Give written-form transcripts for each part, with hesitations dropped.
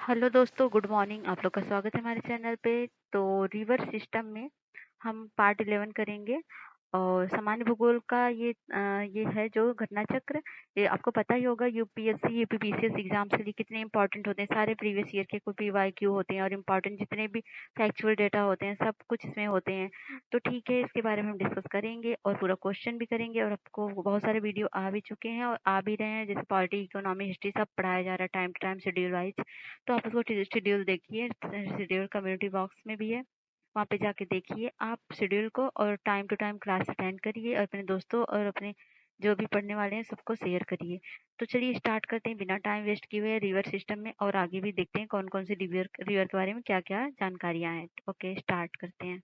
Hello दोस्तों, good morning. आप लोग का स्वागत है हमारे चैनल पे। तो रिवर सिस्टम में हम पार्ट 11 करेंगे और सामान्य भूगोल का ये है जो घटना चक्र। ये आपको पता ही होगा, यूपीएससी यूपीपीसीएस एग्जाम से लिए कितने इंपॉर्टेंट होते हैं। सारे प्रीवियस ईयर के कोई पीवाईक्यू होते हैं और इम्पॉर्टेंट जितने भी फैक्चुअल डेटा होते हैं सब कुछ इसमें होते हैं। तो ठीक है, इसके बारे में हम डिस्कस करेंगे और पूरा क्वेश्चन भी करेंगे। और आपको बहुत सारे वीडियो आ भी चुके हैं और आ भी रहे हैं, जैसे पॉलिटी, इकोनॉमी, हिस्ट्री सब पढ़ाया जा रहा है time to time schedule wise. तो आप उसको शेड्यूल देखिए, शेड्यूल कम्युनिटी बॉक्स में भी है, वहाँ पे जाके देखिए आप शेड्यूल को और time to time class attend करिए और अपने दोस्तों और अपने जो भी पढ़ने वाले हैं सबको शेयर करिए। तो चलिए स्टार्ट करते हैं बिना टाइम वेस्ट किए हुए रिवर सिस्टम में, और आगे भी देखते हैं कौन कौन सी रिवर रिवर के बारे में क्या क्या जानकारियां हैं। ओके, स्टार्ट करते हैं।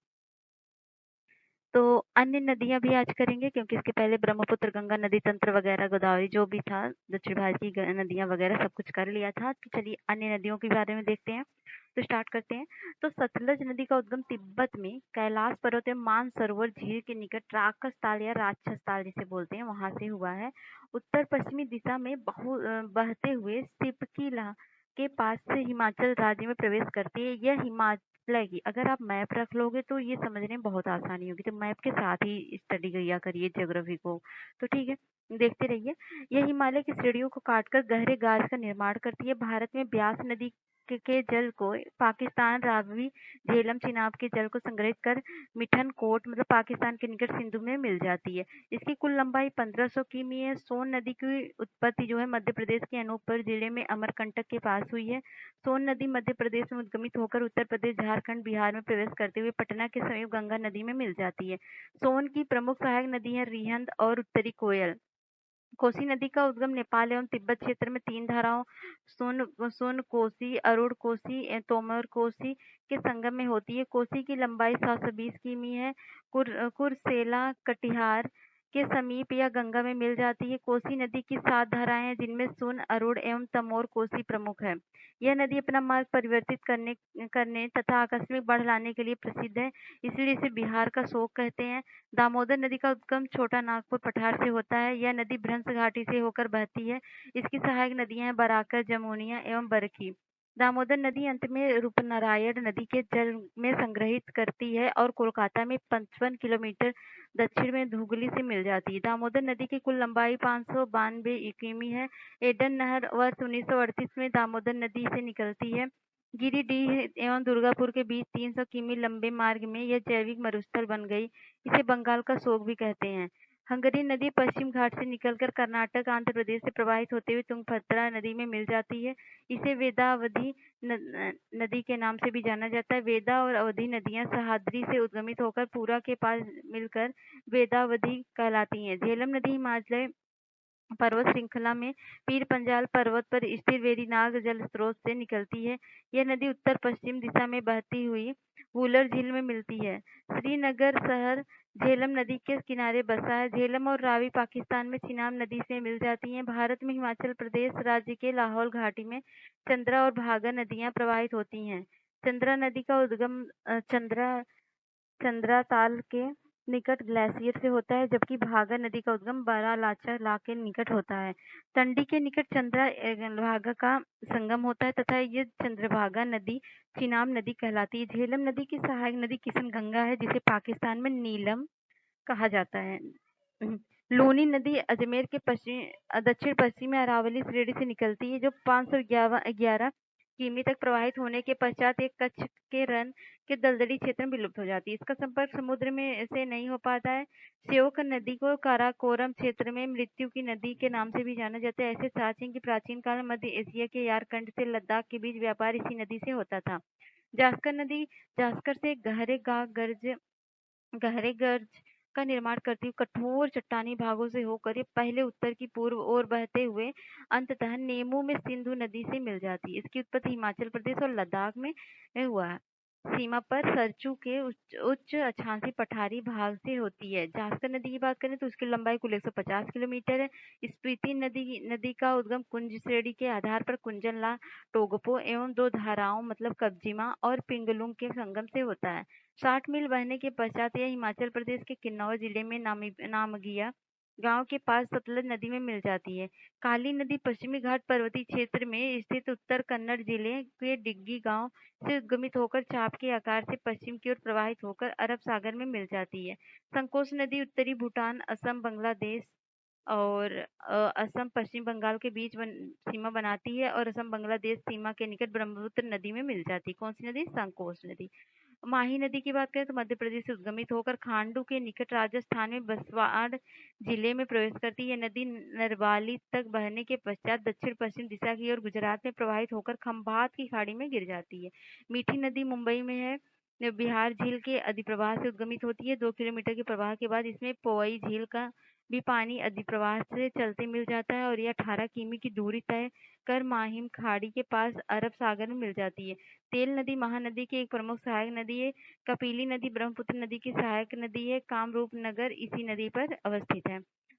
तो अन्य नदियाँ भी आज करेंगे, क्योंकि इसके पहले ब्रह्मपुत्र, गंगा नदी तंत्र वगैरह, गोदावरी जो भी था, दक्षिण भारत की नदियाँ वगैरह सब कुछ कर लिया था। तो चलिए अन्य नदियों के बारे में देखते हैं। तो स्टार्ट करते हैं। तो सतलज नदी का उद्गम तिब्बत में कैलाश पर्वत में मानसरोवर झील के निकट राक्षस ताल या राक्षस ताल जिसे बोलते हैं वहां से हुआ है। उत्तर पश्चिमी दिशा में बहते हुए सिपकीला के पास से हिमाचल राज्य में प्रवेश करती है। यह हिमालय की, अगर आप मैप रख लोगे तो ये समझने में बहुत आसानी होगी, तो मैप के साथ ही स्टडी किया करिए ज्योग्राफी को। तो ठीक है, देखते रहिए। यह हिमालय की श्रेणियों को काटकर गहरे गाज का निर्माण करती है। भारत में ब्यास नदी के जल को पाकिस्तान, रावी, झेलम, चिनाब के जल को संग्रहित कर मिठन कोट मतलब पाकिस्तान के निकट सिंधु में मिल जाती है। इसकी कुल लंबाई 1500 किमी है। सोन नदी की उत्पत्ति जो है मध्य प्रदेश के अनूपपुर जिले में अमरकंटक के पास हुई है। सोन नदी मध्य प्रदेश में उद्गमित होकर उत्तर प्रदेश, झारखंड, बिहार में प्रवेश करते हुए पटना के समीप गंगा नदी में मिल जाती है। सोन की प्रमुख सहायक नदी है रिहंद और उत्तरी कोयल। कोसी नदी का उद्गम नेपाल एवं तिब्बत क्षेत्र में तीन धाराओं सोन सोन कोसी, अरुण कोसी, तोमर कोसी के संगम में होती है। कोसी की लंबाई 720 किमी है। कुरसेला कटिहार के समीप या गंगा में मिल जाती है। कोसी नदी की 7 धाराएं हैं, जिनमें सोन, अरुण एवं तमोर कोसी प्रमुख है। यह नदी अपना मार्ग परिवर्तित करने करने तथा आकस्मिक बाढ़ लाने के लिए प्रसिद्ध है, इसलिए इसे बिहार का शोक कहते हैं। दामोदर नदी का उद्गम छोटा नागपुर पठार से होता है। यह नदी भ्रंश घाटी से होकर बहती है। इसकी सहायक नदियां हैं बराकर, जमुनिया एवं बरकी। दामोदर नदी अंत में रूपनारायण नदी के जल में संग्रहित करती है और कोलकाता में 55 किलोमीटर दक्षिण में धुगली से मिल जाती है। दामोदर नदी की कुल लंबाई 592 किमी है। एडन नहर वर्ष 1938 में दामोदर नदी से निकलती है। गिरिडीह एवं दुर्गापुर के बीच 300 किमी लंबे मार्ग में यह जैविक मरुस्थल बन गई। इसे बंगाल का शोक भी कहते हैं। हंगरी नदी पश्चिम घाट से निकलकर कर्नाटक, आंध्र प्रदेश से प्रवाहित होते हुए तुंगभद्रा नदी में मिल जाती है। इसे वेदावधी नदी के नाम से भी जाना जाता है। वेदा और अवधि नदियां सह्याद्री से उद्गमित होकर पूरा के पास मिलकर वेदावधी कहलाती हैं। झेलम नदी हिमालय पर्वत श्रृंखला में पीर पंजाल पर्वत पर स्थित वेरीनाग जल स्रोत से निकलती है। यह नदी उत्तर पश्चिम दिशा में बहती हुई वुलर झील में मिलती है। श्रीनगर शहर झेलम नदी के किनारे बसा है। झेलम और रावी पाकिस्तान में चिनाब नदी से मिल जाती हैं। भारत में हिमाचल प्रदेश राज्य के लाहौल घाटी में चंद्रा और भागा नदियां प्रवाहित होती हैं। चंद्रा नदी का उद्गम चंद्रा ताल के निकट ग्लेशियर से होता है, जबकि भागा नदी का उद्गम बारालाचा के निकट होता है। टंडी के निकट चंद्रा भागा का संगम होता है तथा ये चंद्रभागा नदी चिनाब नदी कहलाती है। झेलम नदी की सहायक नदी किशन गंगा है, जिसे पाकिस्तान में नीलम कहा जाता है। लूनी नदी अजमेर के दक्षिण पश्चिम में अरावली श्रेणी से निकलती है, जो 511 किमी तक प्रवाहित होने के पश्चात एक कच्छ के रन के दलदली क्षेत्र में विलुप्त हो जाती है। इसका संपर्क समुद्र में से नहीं हो पाता है। श्योक नदी को काराकोरम क्षेत्र में मृत्यु की नदी के नाम से भी जाना जाता है। ऐसे साक्ष्य की प्राचीन काल मध्य एशिया के यारकंड से लद्दाख के बीच व्यापार इसी नदी से होता था। जास्कर नदी जास्कर से गहरे गर्ज का निर्माण करती हुई कठोर चट्टानी भागों से होकर ये पहले उत्तर की पूर्व ओर बहते हुए अंततः नेमू में सिंधु नदी से मिल जाती है। इसकी उत्पत्ति हिमाचल प्रदेश और लद्दाख में हुआ है। सीमा पर सरचू के उच्च अक्षांशीय पठारी भाग से होती है। जास्कर नदी की बात करें तो उसकी लंबाई कुल 150 किलोमीटर है। स्पीति नदी का उद्गम कुंज श्रेणी के आधार पर कुंजनला, टोगपो एवं दो धाराओं मतलब कब्जिमा और पिंगलुंग के संगम से होता है। 60 मील बहने के पश्चात यह हिमाचल प्रदेश के किन्नौर जिले में नामगिया गांव के पास सतलज नदी में मिल जाती है। काली नदी पश्चिमी घाट पर्वतीय क्षेत्र में स्थित उत्तर कन्नड़ जिले के डिग्गी गांव से उद्गमित होकर चाप के आकार से पश्चिम की ओर प्रवाहित होकर अरब सागर में मिल जाती है। संकोच नदी उत्तरी भूटान, असम, बांग्लादेश और असम पश्चिम बंगाल के बीच सीमा बनाती है और असम बांग्लादेश सीमा के निकट ब्रह्मपुत्र नदी में मिल जाती है। कौन सी नदी? संकोच नदी। माही नदी की बात करें तो मध्य प्रदेश से उद्गमित होकर खांडू के निकट राजस्थान में बसवाड़ जिले में प्रवेश करती है। नदी नरवाली तक बहने के पश्चात दक्षिण पश्चिम दिशा की ओर गुजरात में प्रवाहित होकर खंभात की खाड़ी में गिर जाती है। मीठी नदी मुंबई में है। बिहार झील के अधिप्रवाह से उद्गमित होती है। 2 किलोमीटर के प्रवाह के बाद इसमें पोई झील का भी पानी अधिप्रवाह से चलते मिल जाता है और यह 18 किमी की दूरी तय कर माहिम खाड़ी के पास अरब सागर में मिल जाती है। तेल नदी महानदी की एक प्रमुख सहायक नदी है। कपिली नदी ब्रह्मपुत्र नदी की सहायक नदी है। कामरूप नगर इसी नदी पर अवस्थित है।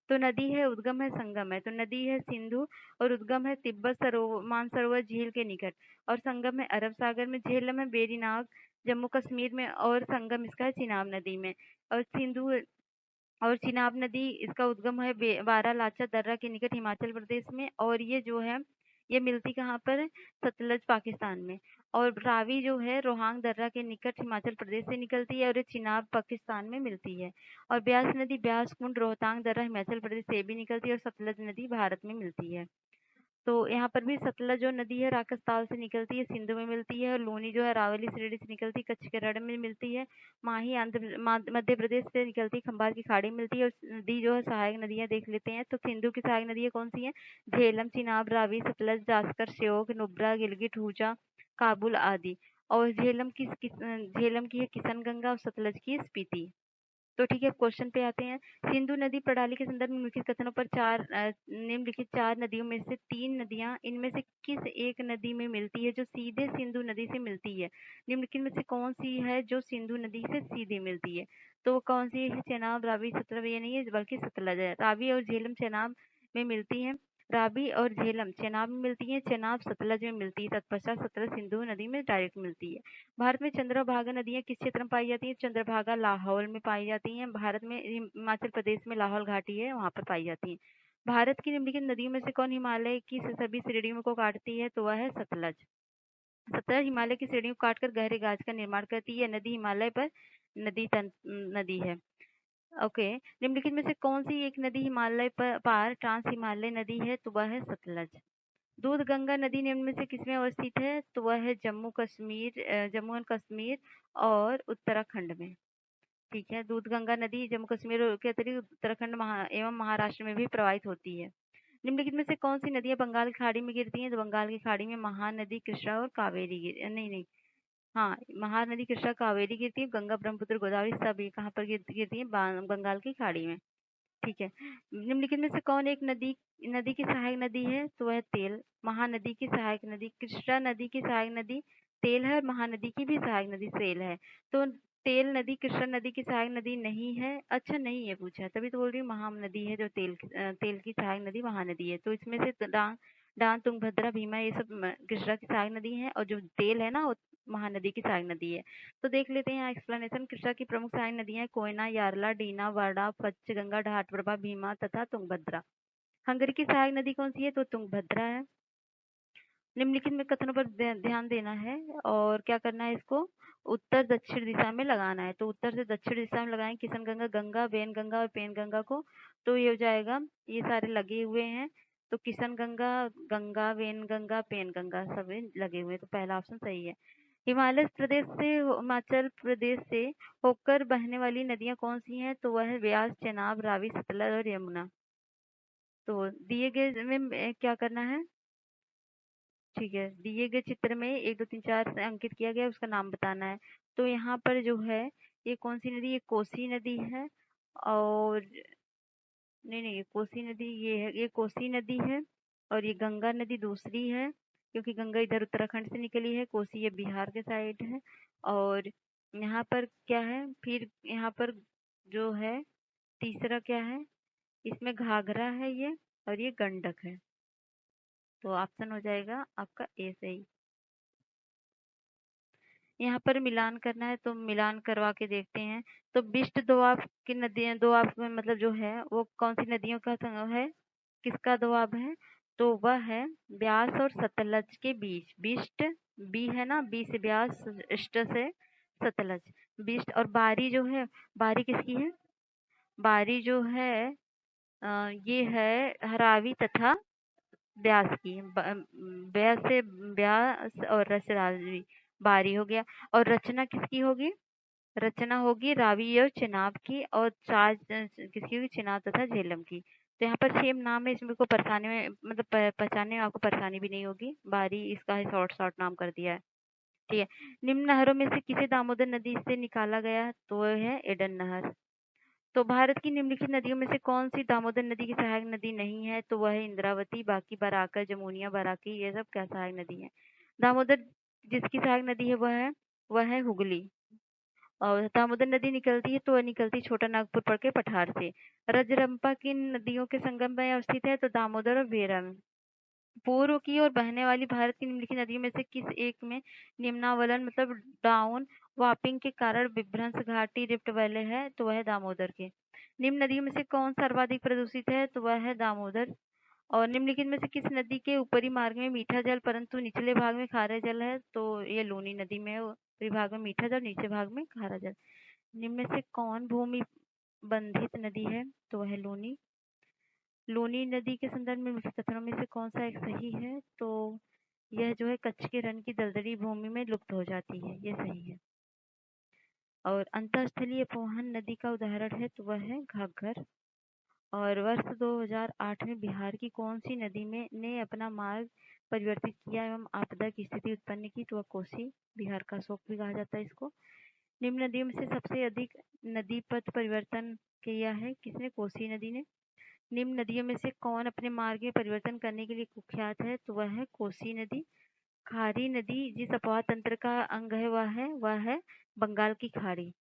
तो नदी है, उद्गम है, संगम है। तो नदी है सिंधु और उद्गम है तिब्बत मानसरोवर झील के निकट और संगम है अरब सागर में। झेलम है बेरीनाग जम्मू कश्मीर में और संगम इसका है चिनाब नदी में। और सिंधु और चिनाब नदी इसका उद्गम है बारालाचा दर्रा के निकट हिमाचल प्रदेश में और ये जो है ये मिलती कहाँ पर? सतलज पाकिस्तान में। और रावी जो है रोहंग दर्रा के निकट हिमाचल प्रदेश से निकलती है और ये चिनाब पाकिस्तान में मिलती है। और ब्यास नदी ब्यास कुंड रोहतांग दर्रा हिमाचल प्रदेश से भी निकलती है और सतलज नदी भारत में मिलती है। तो यहाँ पर भी सतलज जो नदी है राजस्थान से निकलती है, सिंधु में मिलती है। और लूनी जो है अरावली श्रेणी से निकलती है, कच्छ के रण में मिलती है। माही मध्य प्रदेश से निकलती है, खंबात की खाड़ी में मिलती है। और नदी जो है सहायक नदियां देख लेते हैं। तो सिंधु की सहायक नदियां कौन सी है? झेलम, चिनाब, रावी, सतलज, जास्कर, श्योक, नुब्रा, गिलगित, हूजा, काबुल आदि। और झेलम की है किशनगंगा और सतलज की है स्पीति। तो ठीक है, क्वेश्चन पे आते हैं। सिंधु नदी प्रणाली के संदर्भ में निम्नलिखित कथनों पर निम्नलिखित 4 नदियों में से 3 नदियां इनमें से किस एक नदी में मिलती है जो सीधे सिंधु नदी से मिलती है? निम्नलिखित में से कौन सी है जो सिंधु नदी से सीधे मिलती है? तो वो कौन सी है? चेनाब, रावी, सतलज ये नहीं है बल्कि सतलज है। रावी और झेलम चेनाब में मिलती है। रावी और झेलम चेनाब में मिलती है, चेनाब सतलज में मिलती है, तत्पश्चात सतलज सिंधु नदी में डायरेक्ट मिलती है। भारत में चंद्रभागा नदियां किस क्षेत्र में पाई जाती हैं? चंद्रभागा लाहौल में पाई जाती हैं। भारत में हिमाचल प्रदेश में लाहौल घाटी है, वहां पर पाई जाती हैं। भारत की निम्नलिखित नदियों में से कौन हिमालय की सभी श्रेणियों को काटती है? तो वह है सतलज। सतलज हिमालय की श्रेणियों को काटकर गहरे गाज का निर्माण करती है। नदी हिमालय पर नदी है। ओके, निम्नलिखित में से कौन सी एक नदी हिमालय पार ट्रांस हिमालय नदी है? तो वह है सतलज। दूध गंगा नदी निम्न में से किसमें अवस्थित है? तो वह है जम्मू एंड कश्मीर और उत्तराखंड में। ठीक है, दूध गंगा नदी जम्मू कश्मीर के अतिरिक्त उत्तराखंड एवं महाराष्ट्र में भी प्रवाहित होती है। निम्नलिखित में से कौन सी नदियां बंगाल की खाड़ी में गिरती हैं? तो बंगाल की खाड़ी में महानदी, कृष्णा और कावेरी नहीं नहीं, हाँ, महानदी, कृष्णा, कावेरी गिरती है। गंगा, ब्रह्मपुत्र, गोदावरी सब ये कहाँ पर गिरती है? बंगाल की खाड़ी में। ठीक है। निम्नलिखित में से कौन एक नदी नदी की सहायक नदी है? तो वह तेल। महानदी की सहायक नदी कृष्णा नदी की सहायक नदी तेल है और महानदी की भी सहायक नदी सेल है। तो तेल नदी कृष्णा नदी की सहायक नदी नहीं है। अच्छा, नहीं है पूछा, तभी तो बोल रही हूँ महानदी है जो तेल की सहायक नदी महानदी है। तो इसमें से डान तुंगभद्रा भीमा ये सब कृष्णा की सहायक नदी है और जो तेल है ना वो महानदी की सहायक नदी है। तो देख लेते हैं यहाँ एक्सप्लेनेशन। कृष्णा की प्रमुख सहायक नदियां कोयना, यारला, डीना, वाड़ा, पचगंगा, घाटप्रभा, भीमा तथा तुंगभद्रा। हंगरी की सहायक नदी कौन सी है? तो तुंगभद्रा है। निम्नलिखित में कथनों पर ध्यान देना है और क्या करना है इसको उत्तर दक्षिण दिशा में लगाना है। तो उत्तर से दक्षिण दिशा में लगाएं किशन गंगा, गंगा, वेन गंगा और पेन गंगा को। तो ये हो जाएगा, ये सारे लगे हुए हैं। तो किशन गंगा, गंगा, वेन गंगा, पेन गंगा सब लगे हुए हैं। तो पहला ऑप्शन सही है। हिमाचल प्रदेश से होकर बहने वाली नदियां कौन सी हैं? तो वह है व्यास, चेनाब, रावी, सतलज और यमुना। तो दिए गए में क्या करना है? ठीक है, दिए गए चित्र में 1 2 3 4 से अंकित किया गया उसका नाम बताना है। तो यहाँ पर जो है ये कौन सी नदी? ये कोसी नदी है। और नहीं नहीं, ये कोसी नदी ये है, ये कोसी नदी है। और ये गंगा नदी दूसरी है क्योंकि गंगा इधर उत्तराखंड से निकली है, कोसी ये बिहार के साइड है। और यहाँ पर क्या है फिर? यहाँ पर जो है तीसरा क्या है? इसमें घाघरा है ये और ये गंडक है। तो ऑप्शन हो जाएगा आपका ए सही। यहाँ पर मिलान करना है तो मिलान करवा के देखते हैं। तो बिष्ट दोआब की नदियाँ, दोआब में मतलब जो है वो कौन सी नदियों का संगम है, किसका दोआब है? तो वह है ब्यास और सतलज के बीच। बिष्ट, बी है ना, बी से ब्यास, इष्ट से सतलज, बिष्ट। और बारी जो है, बारी किसकी है? बारी जो है ये है रावी तथा ब्यास की। ब्यास से ब्यास और रस से रावी, बारी हो गया। और रचना किसकी होगी? रचना होगी रावी और चेनाब की, और चार किसकी होगी? चेनाब तथा झेलम की। तो यहाँ पर सेम नाम है, इसमें को परेशानी में मतलब पहचानने में आपको परेशानी भी नहीं होगी। बारी इसका है, शॉर्ट शॉर्ट नाम कर दिया है। ठीक है। निम्न नहरों में से किसे दामोदर नदी से निकाला गया? तो वह है एडन नहर। तो भारत की निम्नलिखित नदियों में से कौन सी दामोदर नदी की सहायक नदी नहीं है? तो वह है इंद्रावती, बाकी बराकर, जमुनिया, बराकी, ये सब क्या सहायक नदी है? दामोदर जिसकी सहायक नदी है वह है हुगली। और दामोदर नदी निकलती है तो वह निकलती छोटा नागपुर पड़ के पठार से। रजरप्पा किन नदियों के संगम में अवस्थित है? तो दामोदर और वेरा में। पूर्व की ओर बहने वाली भारत की निम्नलिखित नदियों में से किस एक में निम्नावलन मतलब डाउन वापिंग के कारण विभ्रंश घाटी रिफ्ट वैली है? तो वह है दामोदर के। निम्न नदियों में से कौन सर्वाधिक प्रदूषित है? तो वह है दामोदर। और निम्नलिखित में से किस नदी के ऊपरी मार्ग में मीठा जल परंतु निचले भाग में खारा जल है? तो ये लूनी नदी में है, ऊपरी भाग में मीठा जल, नीचे भाग में खारा जल। निम्न में से कौन भूमि बंधित नदी है? तो वह है लूनी। लूनी नदी के संदर्भ में निम्नलिखित कथनों में से कौन सा एक सही है? तो यह जो है कच्छ के रण की दलदली भूमि में लुप्त हो जाती है, ये सही है। और अंतःस्थलीय पोहन नदी का उदाहरण है तो वह है घाघर। और वर्ष 2008 में बिहार की कौन सी नदी में ने अपना मार्ग परिवर्तित किया एवं आपदा की स्थिति उत्पन्न की? तो वह कोसी, बिहार का शोक भी कहा जाता है इसको। निम्न नदियों में से सबसे अधिक नदी पथ परिवर्तन किया है किसने? कोसी नदी ने। निम्न नदियों में से कौन अपने मार्ग में परिवर्तन करने के लिए कुख्यात है? तो वह है कोसी नदी। खारी नदी जिस अपवाह तंत्र का अंग है वह है बंगाल की खाड़ी।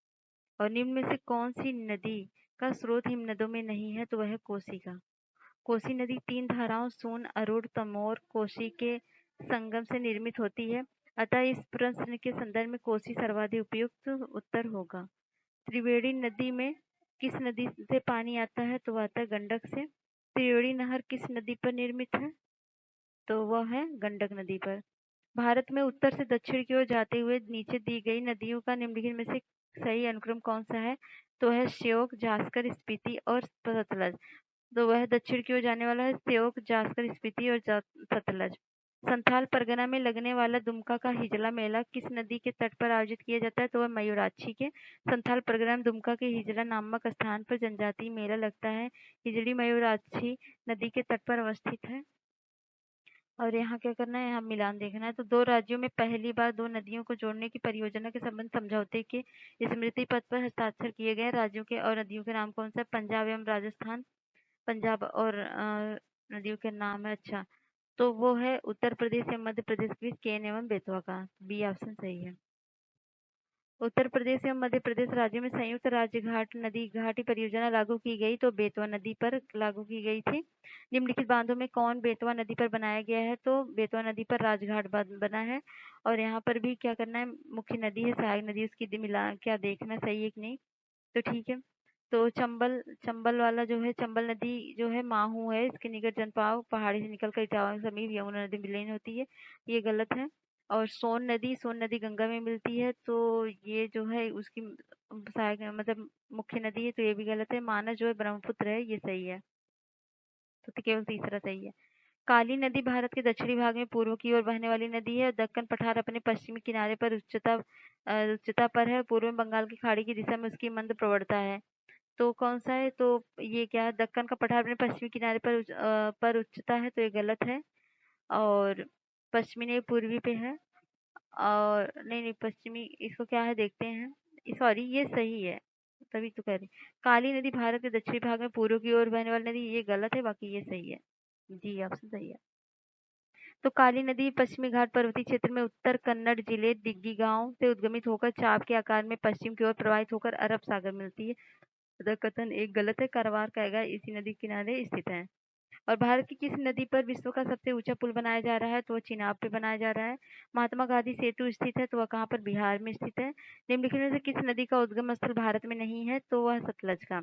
और निम्न में से कौन सी नदी का स्रोत हिमनदों में नहीं है? तो वह है कोसी का। कोसी नदी 3 धाराओं सोन, अरुण, तमोर, कोसी के संगम से निर्मित होती है। अतः इस प्रश्न के संदर्भ में कोसी सर्वाधिक उपयुक्त उत्तर होगा। त्रिवेणी नदी में किस नदी से पानी आता है? तो वह आता है गंडक से। त्रिवेणी नहर किस नदी पर निर्मित है? तो वह है गंडक नदी पर। भारत में उत्तर से दक्षिण की ओर जाते हुए नीचे दी गई नदियों का निम्नलिखित में से सही अनुक्रम कौन सा है? तो है श्योक, जासकर, स्पीति और सतलज। तो वह दक्षिण की ओर जाने वाला है श्योक, जासकर, स्पीति और सतलज। संथाल परगना में लगने वाला दुमका का हिजला मेला किस नदी के तट पर आयोजित किया जाता है? तो वह मयूराक्षी के। संथाल परगना में दुमका के हिजला नामक स्थान पर जनजातीय मेला लगता है। हिजड़ी मयूराक्षी नदी के तट पर अवस्थित है। और यहाँ क्या करना है? यहाँ मिलान देखना है। तो दो राज्यों में पहली बार दो नदियों को जोड़ने की परियोजना के संबंध समझौते के स्मृति पत्र पर हस्ताक्षर किए गए। राज्यों के और नदियों के नाम कौन सा है? पंजाब एवं राजस्थान। पंजाब और नदियों के नाम है, अच्छा, तो वो है उत्तर प्रदेश एवं मध्य प्रदेश के बीच केन एवं बेतवा का। बी ऑप्शन सही है। उत्तर प्रदेश एवं मध्य प्रदेश राज्यों में संयुक्त राज्य घाट नदी घाटी परियोजना लागू की गई तो बेतवा नदी पर लागू की गई थी। निम्नलिखित बांधों में कौन बेतवा नदी पर बनाया गया है? तो बेतवा नदी पर राजघाट बना है। और यहाँ पर भी क्या करना है? मुख्य नदी है, सहायक नदी उसकी मिला क्या देखना सही है कि नहीं। तो ठीक है। तो चंबल चंबल वाला जो है, चंबल नदी जो है माहू है, इसके निकट जनपाव पहाड़ी से निकलकर इटावा के समीप यमुना नदी विलीन होती है, ये गलत है। और सोन नदी गंगा में मिलती है, तो ये जो है उसकी सहायक मतलब मुख्य नदी है, तो ये भी गलत है। मानस जो है ब्रह्मपुत्र है, ये सही है। तो केवल तीसरा सही है। काली नदी भारत के दक्षिणी भाग में पूर्व की ओर बहने वाली नदी है। दक्कन पठार अपने पश्चिमी किनारे पर उच्चता पर है। पूर्व में बंगाल की खाड़ी की दिशा में उसकी मंद प्रवणता है। तो कौन सा है? तो ये क्या है? दक्कन का पठार अपने पश्चिमी किनारे पर उच्चता है, तो ये गलत है। और पश्चिमी नहीं, पूर्वी पे है। और नहीं नहीं, पश्चिमी इसको क्या है देखते हैं। सॉरी, ये सही है, तभी तो कह रही। काली नदी भारत के दक्षिणी भाग में पूर्व की ओर बहने वाली नदी, ये गलत है, बाकी ये सही है। जी, ऑप्शन सही है। तो काली नदी पश्चिमी घाट पर्वतीय क्षेत्र में उत्तर कन्नड़ जिले दिग्गी गांव से उद्गमित होकर चाप के आकार में पश्चिम की ओर प्रवाहित होकर अरब सागर मिलती है। कथन एक गलत है। कारवार का इसी नदी किनारे स्थित है। और भारत की किस नदी पर विश्व का सबसे ऊंचा पुल बनाया जा रहा है? तो वो चिनाब पे बनाया जा रहा है। महात्मा गांधी सेतु स्थित है, तो वह कहाँ पर? बिहार में स्थित है। निम्नलिखित में से किस नदी का उद्गम स्थल भारत में नहीं है? तो वह सतलज का।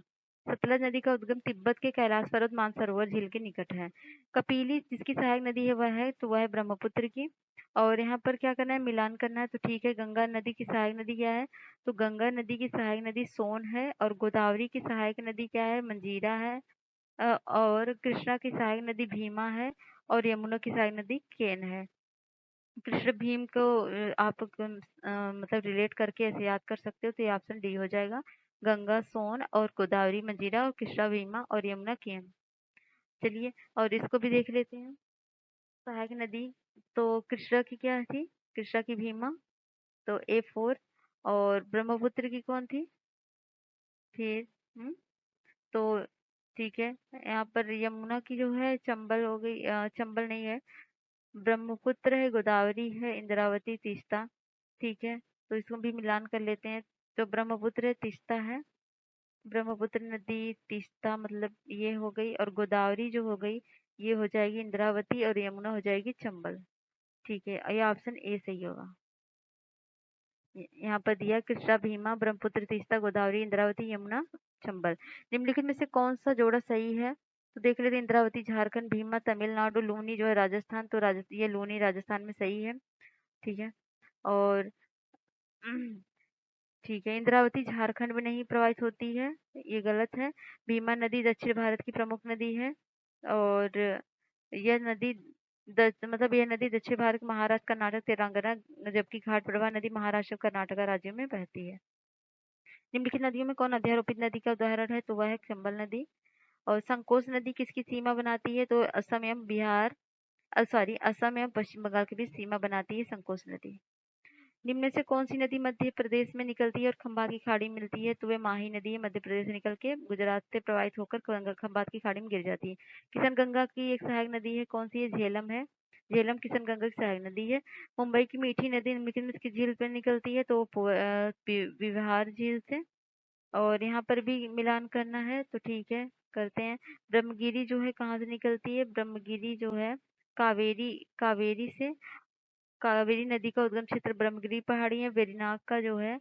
सतलज नदी का उद्गम तिब्बत के कैलाश पर्वत मानसरोवर झील के निकट है। कपिली जिसकी सहायक नदी है वह है, तो वह है ब्रह्मपुत्र की। और यहाँ पर क्या करना है? मिलान करना है। तो ठीक है, गंगा नदी की सहायक नदी क्या है? तो गंगा नदी की सहायक नदी सोन है। और गोदावरी की सहायक नदी क्या है? मंजीरा है। और कृष्णा की सहायक नदी भीमा है। और यमुना की सहायक नदी केन है। कृष्ण भीम को आप मतलब रिलेट करके ऐसे याद कर सकते हो, तो ये ऑप्शन डी हो जाएगा। गंगा सोन और गोदावरी मंजीरा और कृष्णा भीमा और यमुना केन। चलिए, और इसको भी देख लेते हैं। सहायक नदी तो कृष्णा की क्या थी? कृष्णा की भीमा, तो A4। और ब्रह्मपुत्र की कौन थी फिर? तो ठीक है, यहाँ पर यमुना की जो है चंबल हो गई, चंबल नहीं है। ब्रह्मपुत्र है, गोदावरी है, इंद्रावती, तीस्ता। ठीक है, तो इसको भी मिलान कर लेते हैं। तो ब्रह्मपुत्र है, तीस्ता है। ब्रह्मपुत्र नदी, तीस्ता मतलब ये हो गई, और गोदावरी जो हो गई ये हो जाएगी इंद्रावती, और यमुना हो जाएगी चंबल। ठीक है, ये ऑप्शन ए सही होगा। यहाँ पर दिया कृष्णा भीमा ब्रह्मपुत्र तीस्ता गोदावरी इंद्रावती यमुना चंबल। निम्नलिखित में से कौन सा जोड़ा सही है? तो देख लेते हैं। इंद्रावती झारखंड, भीमा तमिलनाडु, लूनी जो है राजस्थान, तो ये लूनी राजस्थान में सही है। ठीक है, और ठीक है, इंद्रावती झारखंड में नहीं प्रवाहित होती है, ये गलत है। भीमा नदी दक्षिण भारत की प्रमुख नदी है। और यह नदी मतलब यह नदी दक्षिण भारत, महाराष्ट्र, कर्नाटक, तेलंगाना, जबकि घाट प्रवाह नदी महाराष्ट्र और कर्नाटक राज्यों में बहती है। निम्नलिखित नदियों में कौन अध्यारोपित नदी का उदाहरण है? तो वह है चंबल नदी। और संकोच नदी किसकी सीमा बनाती है? तो असम एवं बिहार, सॉरी, असम एवं पश्चिम बंगाल के बीच सीमा बनाती है संकोच नदी। निम्न में से कौन सी नदी मध्य प्रदेश में निकलती है और खंबात की खाड़ी में मिलती है? तो वह माही नदी है, मध्य प्रदेश से निकल के गुजरात से प्रवाहित होकर खंबात की खाड़ी में गिर जाती है। किशन गंगा की एक सहायक नदी है, कौन सी है? झेलम है। झेलम किशन गंगा की सहायक नदी है। मुंबई की मीठी नदी निम्नलिखित में किस झील पर निकलती है? तो विहार झील से। और यहाँ पर भी मिलान करना है, तो ठीक है, करते हैं। ब्रह्मगिरी जो है कहाँ से निकलती है? ब्रह्मगिरी जो है कावेरी, कावेरी से। कावेरी नदी का उद्गम क्षेत्र ब्रह्मगिरी पहाड़ी है। वेरीनाग का जो है,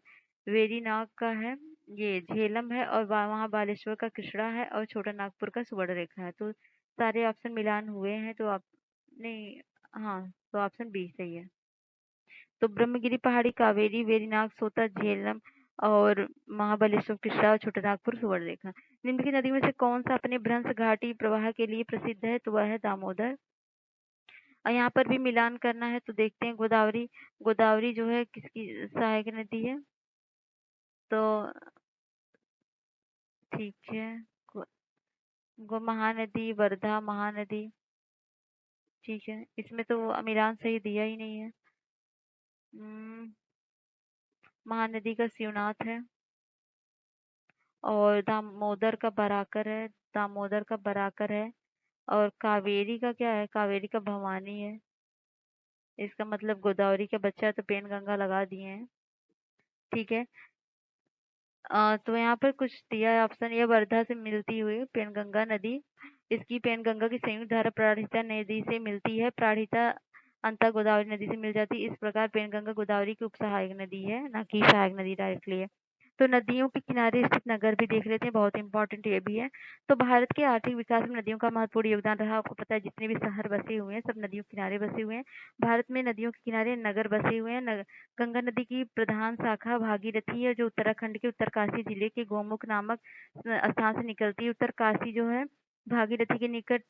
वेरीनाग का है ये झेलम है। और वहाँ बालेश्वर का कृष्णा है, और छोटा नागपुर का सुवर्णरेखा है। तो सारे ऑप्शन मिलान हुए हैं, तो आप नहीं, हाँ, तो ऑप्शन बी सही है। तो ब्रह्मगिरी पहाड़ी, कावेरी, वेरीनाग, सोता, झेलम और महाबलेश्वर, कृष्णा और छोटा नागपुर, सुवर्णरेखा। निम्नलिखित नदी में से कौन सा अपने भ्रंश घाटी प्रवाह के लिए प्रसिद्ध है? तो वह है दामोदर। और यहाँ पर भी मिलान करना है, तो देखते हैं। गोदावरी, गोदावरी जो है किसकी सहायक नदी है? तो ठीक है, गो, महानदी, वर्धा महानदी। ठीक है, इसमें तो मिलान सही दिया ही नहीं है। महानदी का शिवनाथ है। और दामोदर का बराकर है, दामोदर का बराकर है। और कावेरी का क्या है? कावेरी का भवानी है। इसका मतलब गोदावरी का बच्चा है, तो पेन गंगा लगा दिए हैं। ठीक है, तो यहाँ पर कुछ दिया है ऑप्शन। ये वर्धा से मिलती हुई पेनगंगा नदी, इसकी पेनगंगा की संयुक्त धारा प्राणहिता नदी से मिलती है। प्राणहिता अंतः गोदावरी नदी से मिल जाती है। इस प्रकार पेनगंगा गोदावरी की उपसहायक नदी है, ना कि सहायक नदी डायरेक्टली है। तो नदियों के किनारे स्थित नगर भी देख लेते हैं, बहुत इंपॉर्टेंट ये भी है। तो भारत के आर्थिक विकास में नदियों का महत्वपूर्ण योगदान रहा। आपको पता है, जितने भी शहर बसे हुए हैं सब नदियों के किनारे बसे हुए हैं। भारत में नदियों के किनारे नगर बसे हुए हैं। गंगा नदी की प्रधान शाखा भागीरथी है, जो उत्तराखंड के उत्तरकाशी जिले के गोमुख नामक स्थान से निकलती है। उत्तरकाशी जो है भागीरथी के निकट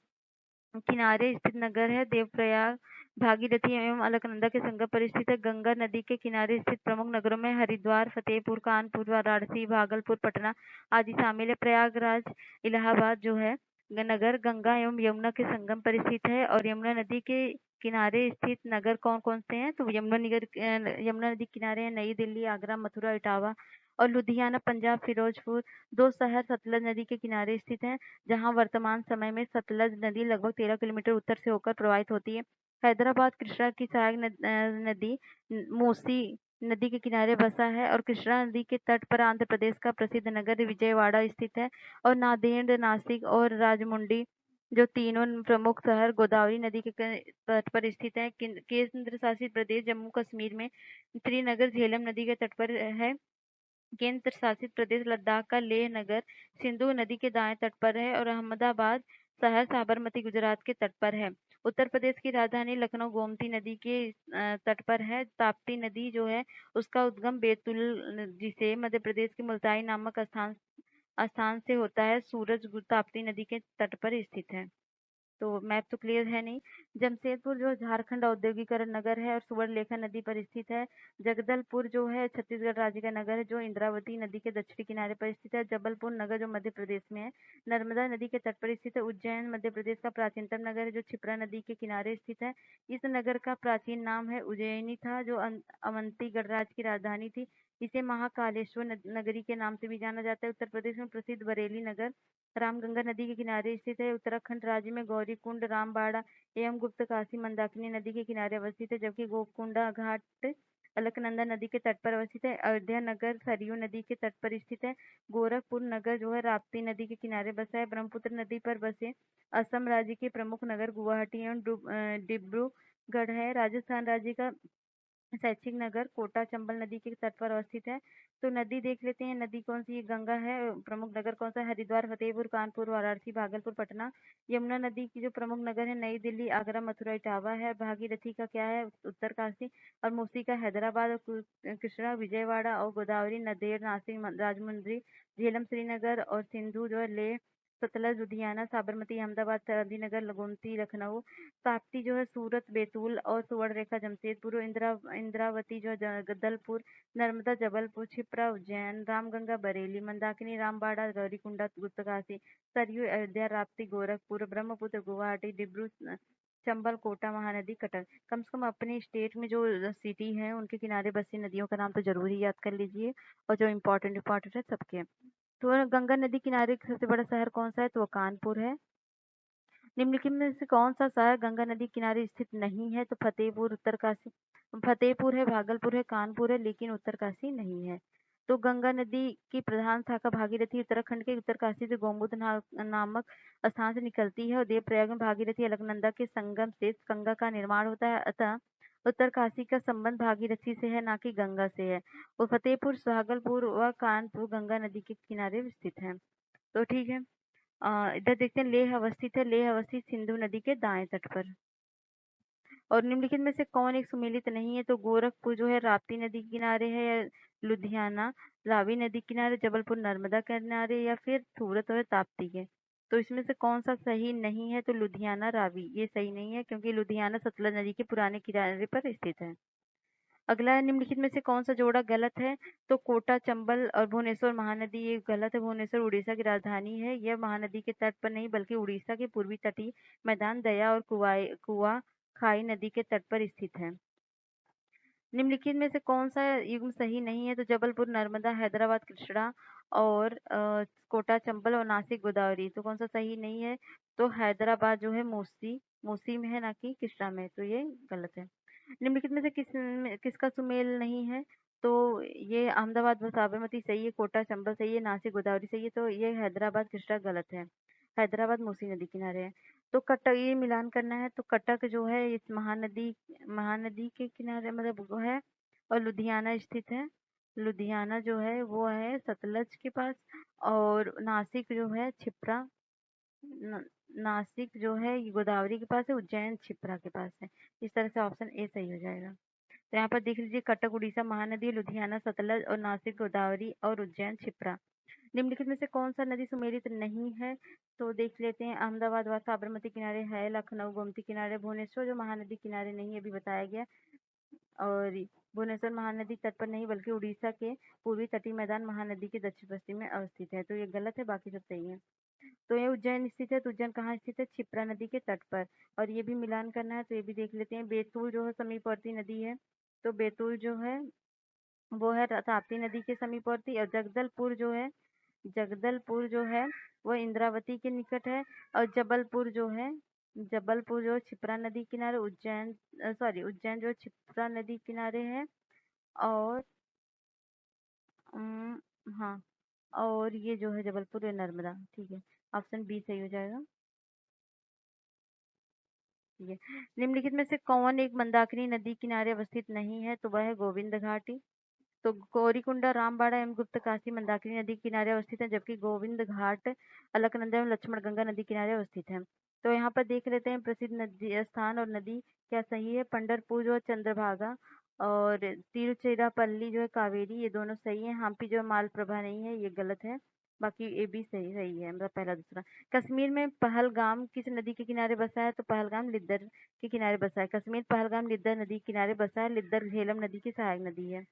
किनारे स्थित नगर है। देवप्रयाग, भागीरथी एवं अलकनंदा के संगम पर स्थित है। गंगा नदी के किनारे स्थित प्रमुख नगरों में हरिद्वार, फतेहपुर, कानपुर, वाराणसी, भागलपुर, पटना आदि शामिल है। प्रयागराज, इलाहाबाद जो है नगर गंगा एवं यमुना के संगम पर स्थित है। और यमुना नदी के किनारे स्थित नगर कौन कौन से हैं? तो यमुना नदी किनारे हैं नई दिल्ली, आगरा, मथुरा, इटावा और लुधियाना, पंजाब, फिरोजपुर। दो शहर सतलज नदी के किनारे स्थित हैं, जहां वर्तमान समय में सतलज नदी लगभग 13 किलोमीटर उत्तर से होकर प्रवाहित होती है। हैदराबाद कृष्णा की सहायक नदी मूसी नदी के किनारे बसा है। और कृष्णा नदी के तट पर आंध्र प्रदेश का प्रसिद्ध नगर विजयवाड़ा स्थित है। और नांदेड़, नासिक और राजमुंडी जो तीनों प्रमुख शहर गोदावरी नदी के तट पर स्थित है। केंद्र शासित प्रदेश जम्मू कश्मीर में श्रीनगर झेलम नदी के तट पर है। केंद्र शासित प्रदेश लद्दाख का लेह नगर सिंधु नदी के दाएं तट पर है और अहमदाबाद शहर साबरमती गुजरात के तट पर है। उत्तर प्रदेश की राजधानी लखनऊ गोमती नदी के तट पर है। ताप्ती नदी जो है उसका उद्गम बैतूल जिसे मध्य प्रदेश के मुल्ताई नामक स्थान से होता है। सूरज ताप्ती नदी के तट पर स्थित है। तो मैप तो क्लियर है नहीं। जमशेदपुर जो झारखंड औद्योगिकरण नगर है और सुवर्णरेखा नदी पर स्थित है। जगदलपुर जो है छत्तीसगढ़ राज्य का नगर है जो इंद्रावती नदी के दक्षिणी किनारे पर स्थित है। जबलपुर नगर जो मध्य प्रदेश में है, नर्मदा नदी के तट पर स्थित है। उज्जैन मध्य प्रदेश का प्राचीनतम नगर है जो क्षिप्रा नदी के किनारे स्थित है। इस नगर का प्राचीन नाम है उज्जैनी था जो अवंती गणराज्य की राजधानी थी। इसे महाकालेश्वर नगरी के नाम से भी जाना जाता है। उत्तर प्रदेश में प्रसिद्ध बरेली नगर रामगंगा नदी के किनारे स्थित है। उत्तराखंड राज्य में गौरीकुंड रामबाड़ा एवं गुप्तकाशी मंदाकिनी नदी के किनारे अवस्थित है, जबकि गोकुंडा घाट अलकनंदा नदी के तट पर अवस्थित है। अयोध्या नगर सरयू नदी के तट पर स्थित है। गोरखपुर नगर जो है राप्ती नदी के किनारे बसा है। ब्रह्मपुत्र नदी पर बसे असम राज्य के प्रमुख नगर गुवाहाटी एवं डिब्रूगढ़ है। राजस्थान राज्य का शैक्षिक नगर कोटा चंबल नदी के तट पर अवस्थित है। तो नदी देख लेते हैं, नदी कौन सी? गंगा है। प्रमुख नगर कौन सा? हरिद्वार, फतेहपुर, कानपुर, वाराणसी, भागलपुर, पटना। यमुना नदी की जो प्रमुख नगर है नई दिल्ली, आगरा, मथुरा, इटावा है। भागीरथी का क्या है? उत्तरकाशी। और मूसी का हैदराबाद और कृष्णा विजयवाड़ा। और गोदावरी नदेड़ नासिक राजमुंद्री झेलम श्रीनगर और सिंधु जो है लेह सतलज लुधियाना साबरमती अहमदाबाद गांधीनगर गोमती लखनऊ। ताप्ती जो है सूरत बैतूल और सुवर्णरेखा जमशेदपुर। इंद्रावती जो है जगदलपुर। नर्मदा जबलपुर, क्षिप्रा उज्जैन, रामगंगा बरेली, मंदाकिनी रामबाड़ा गौरीकुंडा गुप्तकाशी, सरयू अयोध्या, राप्ती गोरखपुर, ब्रह्मपुत्र गुवाहाटी, डिब्रू चंबल, कोटा, महानदी कटक। कम से कम अपने स्टेट में जो सिटी है उनके किनारे बसी नदियों का नाम तो जरूर ही याद कर लीजिए, और जो इम्पोर्टेंट इम्पोर्टेंट है सबके। तो गंगा नदी किनारे सबसे बड़ा शहर कौन सा है? तो वो कानपुर है। निम्नलिखित में से कौन सा शहर गंगा नदी किनारे स्थित नहीं है? तो फतेहपुर, उत्तरकाशी। फतेहपुर है, भागलपुर है, कानपुर है, लेकिन उत्तरकाशी नहीं है। तो गंगा नदी की प्रधान शाखा भागीरथी उत्तराखंड के उत्तरकाशी से गोमुख नामक स्थान से निकलती है और देवप्रयाग में भागीरथी अलकनंदा के संगम से गंगा का निर्माण होता है। अतः उत्तरकाशी का संबंध भागीरथी से है, ना कि गंगा से है। और फतेहपुर, भागलपुर व कानपुर गंगा नदी के किनारे स्थित है। तो ठीक है। इधर देखते हैं, लेह अवस्थित है। लेह अवस्थित सिंधु नदी के दाएं तट पर। और निम्नलिखित में से कौन एक सुमेलित नहीं है? तो गोरखपुर जो है राप्ती नदी के किनारे है, या लुधियाना रावी नदी किनारे, जबलपुर नर्मदा किनारे, या फिर सूरत और ताप्ती के। तो इसमें से कौन सा सही नहीं है? तो लुधियाना रावी ये सही नहीं है, क्योंकि लुधियाना सतलज नदी के पुराने किनारे पर स्थित है। अगला है, निम्नलिखित में से कौन सा जोड़ा गलत है? तो कोटा चंबल और भुवनेश्वर महानदी ये गलत है। भुवनेश्वर उड़ीसा की राजधानी है। यह महानदी के तट पर नहीं बल्कि उड़ीसा के पूर्वी तटीय मैदान दया और कुआ खाई नदी के तट पर स्थित है। निम्नलिखित में से कौन सा युग्म सही नहीं है? तो जबलपुर नर्मदा, हैदराबाद कृष्णा और कोटा चंबल और नासिक गोदावरी। तो कौन सा सही नहीं है? तो हैदराबाद जो है मूसी मूसी में है, ना कि कृष्णा में। तो ये गलत है। निम्नलिखित में से किसका सुमेल नहीं है? तो ये अहमदाबाद व साबरमती सही है, कोटा चंबल सही है, नासिक गोदावरी सही है। तो ये हैदराबाद कृष्णा गलत है। हैदराबाद मूसी नदी किनारे है। तो कटक ये मिलान करना है। तो कटक जो है इस महानदी महानदी के किनारे मतलब वो है, और लुधियाना स्थित है। लुधियाना जो है वो है सतलज के पास। और नासिक जो है क्षिप्रा न, नासिक जो है ये गोदावरी के पास है। उज्जैन क्षिप्रा के पास है। इस तरह से ऑप्शन ए सही हो जाएगा। तो यहाँ पर देख लीजिए, कटक उड़ीसा महानदी, लुधियाना सतलज और नासिक गोदावरी और उज्जैन क्षिप्रा। निम्नलिखित में से कौन सा नदी सुमेलित नहीं है? तो देख लेते हैं, अहमदाबाद व साबरमती किनारे है, लखनऊ गोमती किनारे, भुवनेश्वर जो महानदी किनारे नहीं अभी बताया गया, और भुवनेश्वर महानदी तट पर नहीं बल्कि उड़ीसा के पूर्वी तटीय मैदान महानदी के दक्षिण पश्चिम में अवस्थित है। तो ये गलत है, बाकी सब सही है। तो ये उज्जैन स्थित है। तो उज्जैन कहाँ स्थित है? क्षिप्रा नदी के तट पर। और ये भी मिलान करना है, तो ये भी देख लेते हैं। बैतूल जो है समीपवर्ती नदी है। तो बैतूल जो है वो है ताप्ती नदी के समीपवर्ती। और जगदलपुर जो है वो इंद्रावती के निकट है। और जबलपुर जो क्षिप्रा नदी किनारे, उज्जैन जो क्षिप्रा नदी किनारे है। और हाँ, और ये जो है जबलपुर नर्मदा। ठीक है, ऑप्शन बी सही हो जाएगा। ये निम्नलिखित में से कौन एक मंदाकिनी नदी किनारे अवस्थित नहीं है? तो वह है गोविंद घाटी। तो गौरीकुंडा, रामबाड़ा एवं गुप्तकाशी मंदाकिनी नदी के किनारे अवस्थित है, जबकि गोविंद घाट अलकनंदा एवं लक्ष्मण गंगा नदी किनारे अवस्थित है। तो यहाँ पर देख लेते हैं प्रसिद्ध नदी स्थान और नदी क्या सही है। पंढरपुर जो है चंद्रभागा, और तिरुचिरापल्ली जो है कावेरी, ये दोनों सही है। हम्पी जो है मालप्रभा नहीं है, ये गलत है। बाकी ए बी सही सही है, मतलब पहला दूसरा। कश्मीर में पहलगाम किस नदी के किनारे बसा है? तो पहलगाम लिद्दर के किनारे बसा है। कश्मीर पहलगाम लिद्दर नदी के किनारे बसा है। लिद्दर झेलम नदी की सहायक नदी है।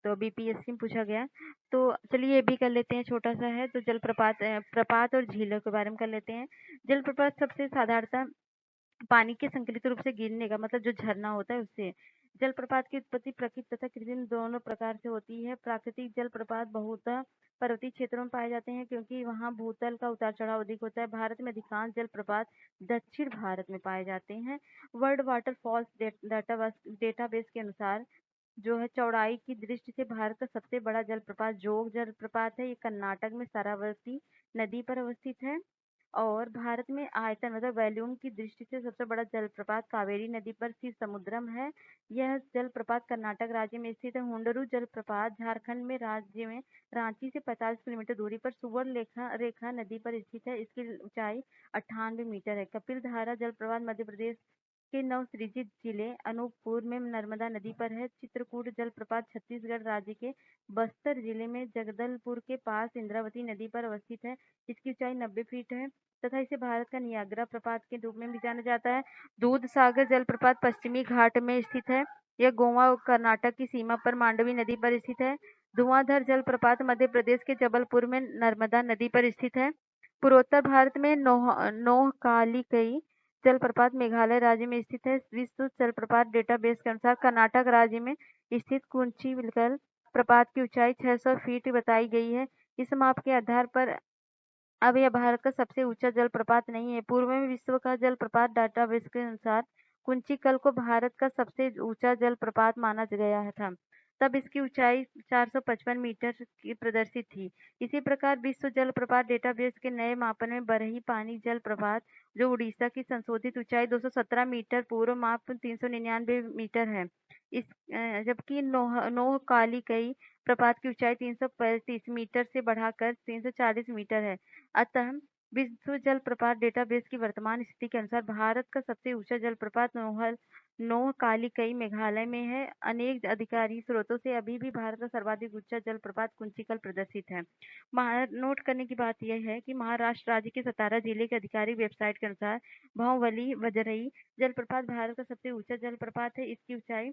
तो बीपीएससी में पूछा गया। तो चलिए ये भी कर लेते हैं, छोटा सा है। तो जलप्रपात प्रपात और झीलों के बारे में कर लेते हैं। जलप्रपात सबसे साधारणतः पानी के संकलित रूप से गिरने का, मतलब जो झरना होता है उससे। जलप्रपात की उत्पत्ति प्राकृतिक तथा कृत्रिम दोनों प्रकार से होती है। प्राकृतिक जलप्रपात बहुतः पर्वतीय क्षेत्रों में पाए जाते हैं, क्योंकि वहां भूतल का उतार चढ़ाव अधिक होता है। भारत में अधिकांश जलप्रपात दक्षिण भारत में पाए जाते हैं। वर्ल्ड वाटरफॉल्स डेटाबेस के अनुसार जो है चौड़ाई की दृष्टि से भारत का सबसे बड़ा जलप्रपात जोग जलप्रपात है। ये कर्नाटक में शरावती नदी पर अवस्थित है। और भारत में आयतन मतलब वॉल्यूम की दृष्टि से सबसे बड़ा जलप्रपात कावेरी नदी पर स्थित समुद्रम है। यह जलप्रपात कर्नाटक राज्य में स्थित है। हुंडरू जलप्रपात झारखंड में राज्य में रांची से 50 किलोमीटर दूरी पर सुवर्ण रेखा नदी पर स्थित है। इसकी ऊंचाई 98 मीटर है। कपिल धारा जलप्रपात मध्य प्रदेश के नवसृजित जिले अनूपपुर में नर्मदा नदी पर है। चित्रकूट जलप्रपात छत्तीसगढ़ राज्य के बस्तर जिले में जगदलपुर के पास इंद्रावती नदी पर अवस्थित है। इसकी ऊंचाई 90 फीट है तथा इसे भारत का नियाग्रा प्रपात के रूप में भी जाना जाता है। दूध सागर जलप्रपात पश्चिमी घाट में स्थित है। यह गोवा और कर्नाटक की सीमा पर मांडवी नदी पर स्थित है। धुआंधर जलप्रपात मध्य प्रदेश के जबलपुर में नर्मदा नदी पर स्थित है। पूर्वोत्तर भारत में नोहकालिकई जलप्रपात मेघालय राज्य में स्थित है। विश्व जलप्रपात डेटाबेस के अनुसार कर्नाटक राज्य में स्थित कुंचिविलकल प्रपात की ऊंचाई 600 फीट बताई गई है। इस माप के आधार पर अब यह भारत का सबसे ऊंचा जलप्रपात नहीं है। पूर्व में विश्व का जलप्रपात डाटाबेस के अनुसार कुंचिकल को भारत का सबसे ऊंचा जलप्रपात माना गया था। तब इसकी ऊंचाई 455 मीटर की प्रदर्शित थी। इसी प्रकार विश्व जलप्रपात डेटाबेस के नए मापन में बरही पानी जलप्रपात जो उड़ीसा की संशोधित ऊंचाई 217 मीटर, पूर्व माप 399 मीटर है। इस जबकि नोहकालिकई प्रपात की ऊंचाई 335 मीटर से बढ़ाकर 340 मीटर है। अतः विश्व जलप्रपात डेटाबेस की वर्तमान स्थिति के अनुसार भारत का सबसे ऊंचा जलप्रपात नोहकालिकई मेघालय में है। अनेक अधिकारी स्रोतों से अभी भी भारत का सर्वाधिक ऊंचा जलप्रपात कुंचिकल प्रदर्शित है। नोट करने की बात यह है कि महाराष्ट्र राज्य के सतारा जिले के आधिकारिक वेबसाइट के अनुसार भांवली वजरई जलप्रपात भारत का सबसे ऊंचा जलप्रपात है। इसकी ऊंचाई